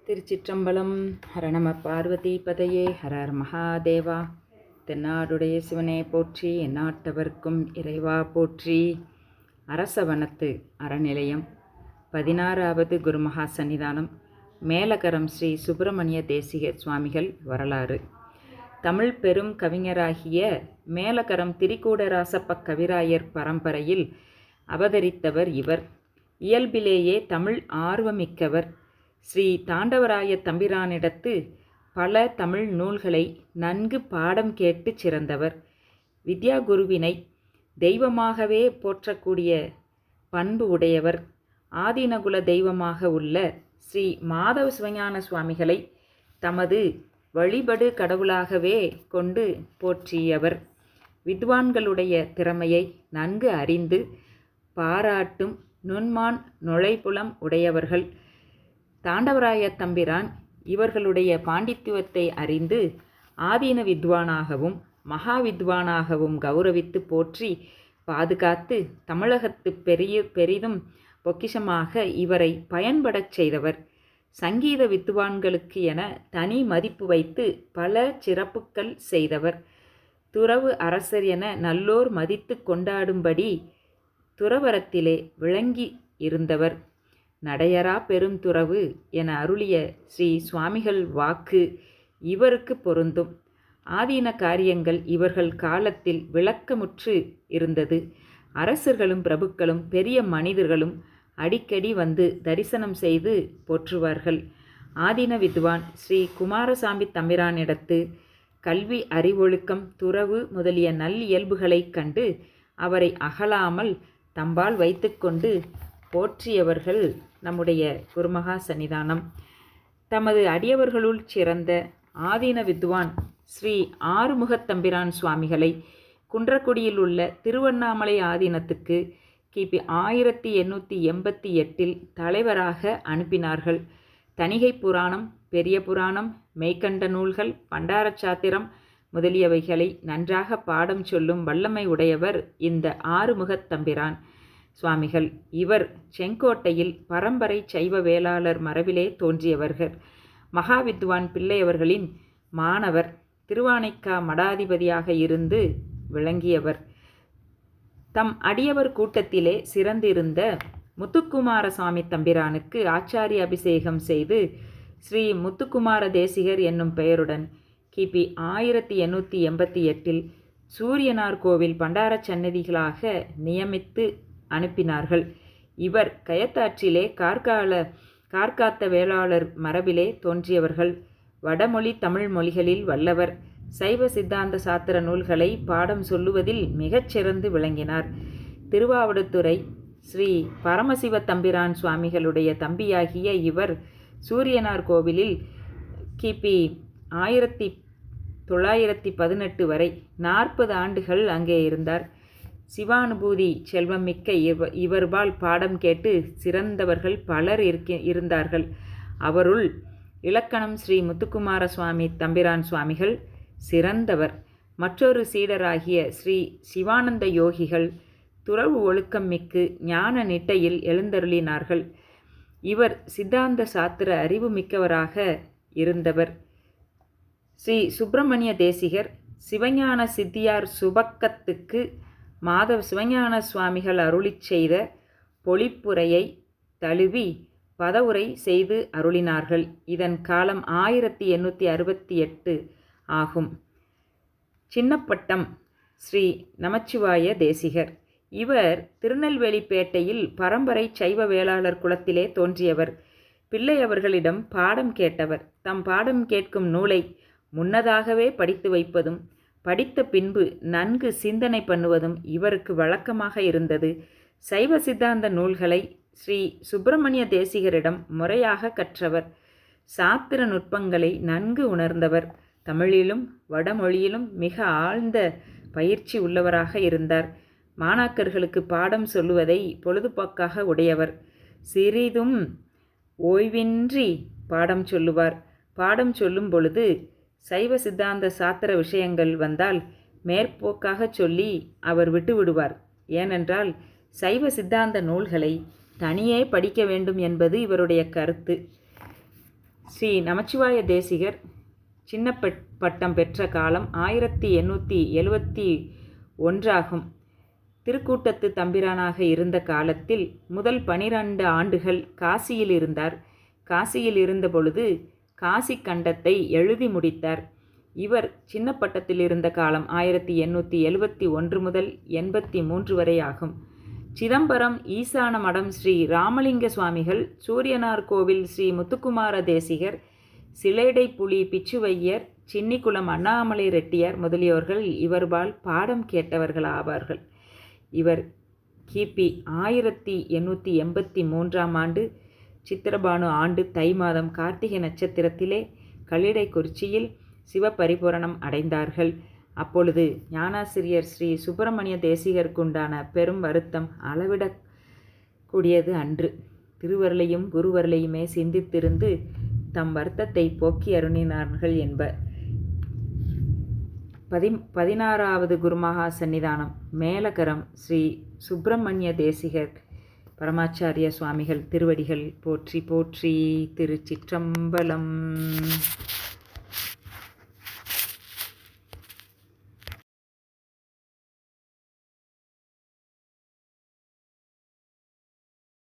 திருச்சிற்றம்பலம். ஹர நம பார்வதி பதையே. ஹரர் மகாதேவா. தென்னாடுடைய சிவனே போற்றி, எந்நாட்டவர்க்கும் இறைவா போற்றி. அரசவனத்து அறநிலையம் 16வது குருமகா சன்னிதானம். மேலகரம் ஸ்ரீ சுப்பிரமணிய தேசிகர் சுவாமிகள் வரலாறு. தமிழ் பெரும் கவிஞராகிய மேலகரம் திரிகூடராசப்ப கவிராயர் பரம்பரையில் அவதரித்தவர் இவர். இயல்பிலேயே தமிழ் ஆர்வமிக்கவர். ஸ்ரீ தாண்டவராய தம்பிரானிடத்து பல தமிழ் நூல்களை நன்கு பாடம் கேட்டு சிறந்தவர். வித்யாகுருவினை தெய்வமாகவே போற்றக்கூடிய பண்பு உடையவர். ஆதீனகுல தெய்வமாக உள்ள ஸ்ரீ மாதவ சிவஞான சுவாமிகளை தமது வழிபடு கடவுளாகவே கொண்டு போற்றியவர். வித்வான்களுடைய திறமையை நன்கு அறிந்து பாராட்டும் நுண்மான் நுழைப்புலம் உடையவர்கள். தாண்டவராய தம்பிரான் இவர்களுடைய பாண்டித்துவத்தை அறிந்து ஆதீன வித்வானாகவும் மகா வித்வானாகவும் கௌரவித்து போற்றி பாதுகாத்து தமிழகத்து பெரிதும் பொக்கிஷமாக இவரை பயன்படச் செய்தவர். சங்கீத வித்வான்களுக்கு என தனி மதிப்பு வைத்து பல சிறப்புக்கள் செய்தவர். துறவு அரசர் என நல்லோர் மதித்து கொண்டாடும்படி துறவரத்திலே விளங்கி இருந்தவர். நடையரா பெருந்துறவு என அருளிய ஸ்ரீ சுவாமிகள் வாக்கு இவருக்கு பொருந்தும். ஆதீன காரியங்கள் இவர்கள் காலத்தில் விளக்கமுற்று இருந்தது. அரசர்களும் பிரபுக்களும் பெரிய மனிதர்களும் அடிக்கடி வந்து தரிசனம் செய்து போற்றுவார்கள். ஆதீன வித்வான் ஸ்ரீ குமாரசாமி தம்பிரானிடத்து கல்வி, அறிவொழுக்கம், துறவு முதலிய நல்லியல்புகளைக் கண்டு அவரை அகலாமல் தம்பால் வைத்துக்கொண்டு போற்றியவர்கள் நம்முடைய குருமகா சன்னிதானம். தமது அடியவர்களுள் சிறந்த ஆதீன வித்வான் ஸ்ரீ ஆறுமுகத்தம்பிரான் சுவாமிகளை குன்றக்குடியில் உள்ள திருவண்ணாமலை ஆதீனத்துக்கு கிபி 1888 தலைவராக அனுப்பினார்கள். தணிகை புராணம், பெரிய புராணம், மெய்கண்ட நூல்கள், பண்டாரச்சாத்திரம் முதலியவைகளை நன்றாக பாடம் சொல்லும் வல்லமை உடையவர் இந்த ஆறுமுகத்தம்பிரான் சுவாமிகள். இவர் செங்கோட்டையில் பரம்பரை சைவ வேளாளர் மரபிலே தோன்றியவர்கள். மகாவித்வான் பிள்ளையவர்களின் மாணவர். திருவானைக்கா மடாதிபதியாக இருந்து விளங்கியவர். தம் அடியவர் கூட்டத்திலே சிறந்திருந்த முத்துக்குமாரசாமி தம்பிரானுக்கு ஆச்சாரிய அபிஷேகம் செய்து ஸ்ரீ முத்துக்குமார தேசிகர் என்னும் பெயருடன் கிபி 1888 சூரியனார் கோவில் பண்டார சன்னதிகளாக நியமித்து அனுப்பினார்கள். இவர் கயத்தாற்றிலே கார்காத்த வேளாளர் மரபிலே தோன்றியவர்கள். வடமொழி தமிழ் மொழிகளில் வல்லவர். சைவ சித்தாந்த சாத்திர நூல்களை பாடம் சொல்லுவதில் மிகச்சிறந்து விளங்கினார். திருவாவடுதுறை ஸ்ரீ பரமசிவ தம்பிரான் சுவாமிகளுடைய தம்பியாகிய இவர் சூரியனார் கோவிலில் கிபி 1918 வரை 40 ஆண்டுகள் அங்கே இருந்தார். சிவானுபூதி செல்வம் மிக்க இவர்பால் பாடம் கேட்டு சிறந்தவர்கள் பலர் இருந்தார்கள். அவருள் இலக்கணம் ஸ்ரீ முத்துக்குமார சுவாமி தம்பிரான் சுவாமிகள் சிறந்தவர். மற்றொரு சீடராகிய ஸ்ரீ சிவானந்த யோகிகள் துறவு ஒழுக்கம் மிக்கு ஞான நிட்டையில் எழுந்தருளினார்கள். இவர் சித்தாந்த சாத்திர அறிவு மிக்கவராக இருந்தவர். ஸ்ரீ சுப்பிரமணிய தேசிகர் சிவஞான சித்தியார் சுபக்கத்துக்கு மாதவ சிவஞான சுவாமிகள் அருளிச் செய்த பொழிப்புரையை தழுவி பதவுரை செய்து அருளினார்கள். இதன் காலம் 1868 ஆகும். சின்னப்பட்டம் ஸ்ரீ நமச்சிவாய தேசிகர். இவர் திருநெல்வேலிப்பேட்டையில் பரம்பரை சைவ வேளாளர் குலத்திலே தோன்றியவர். பிள்ளையவர்களிடம் பாடம் கேட்டவர். தம் பாடம் கேட்கும் நூலை முன்னதாகவே படித்து வைப்பதும் படித்த பின்பு நன்கு சிந்தனை பண்ணுவதும் இவருக்கு வழக்கமாக இருந்தது. சைவ சித்தாந்த நூல்களை ஸ்ரீ சுப்பிரமணிய தேசிகரிடம் முறையாக கற்றவர். சாத்திர நுட்பங்களை நன்கு உணர்ந்தவர். தமிழிலும் வடமொழியிலும் மிக ஆழ்ந்த பயிற்சி உள்ளவராக இருந்தார். மாணாக்கர்களுக்கு பாடம் சொல்லுவதை பொழுதுபோக்காக உடையவர். சிறிதும் ஓய்வின்றி பாடம் சொல்லுவார். பாடம் சொல்லும் பொழுது சைவ சித்தாந்த சாத்திர விஷயங்கள் வந்தால் மேற்போக்காக சொல்லி அவர் விட்டுவிடுவார். ஏனென்றால் சைவ சித்தாந்த நூல்களை தனியே படிக்க வேண்டும் என்பது இவருடைய கருத்து. ஸ்ரீ நமச்சிவாய தேசிகர் சின்ன பட்டம் பெற்ற காலம் 1871 திருக்கூட்டத்து தம்பிரானாக இருந்த காலத்தில் முதல் 12 ஆண்டுகள் காசியில் இருந்தார். காசியில் இருந்தபொழுது காசி கண்டத்தை எழுதி முடித்தார். இவர் சின்ன பட்டத்தில் இருந்த காலம் 1871 முதல் 83 வரை ஆகும். சிதம்பரம் ஈசான மடம் ஸ்ரீ ராமலிங்க சுவாமிகள், சூரியனார் கோவில் ஸ்ரீ முத்துக்குமார தேசிகர், சிலேடை புலி பிச்சுவையர், சின்னிக்குளம் அண்ணாமலை ரெட்டியார் முதலியோர்கள் இவர்பால் பாடம் கேட்டவர்கள் ஆவார்கள். இவர் கிபி 1883 ஆண்டு சித்திரபானு ஆண்டு தை மாதம் கார்த்திகை நட்சத்திரத்திலே கல்லிடைக்குறிச்சியில் சிவபரிபூரணம் அடைந்தார்கள். அப்பொழுது ஞானாசிரியர் ஸ்ரீ சுப்பிரமணிய தேசிகருக்குண்டான பெரும் வருத்தம் அளவிடக்கூடியது அன்று. திருவருளையும் குருவருளையுமே சிந்தித்திருந்து தம் வருத்தத்தை போக்கி அருணினார்கள் என்பர். 16வது குருமகா சன்னிதானம் மேலகரம் ஸ்ரீ சுப்பிரமணிய தேசிகர் பரமாச்சாரிய சுவாமிகள் திருவடிகள் போற்றி போற்றி. திருச்சிற்றம்பலம்.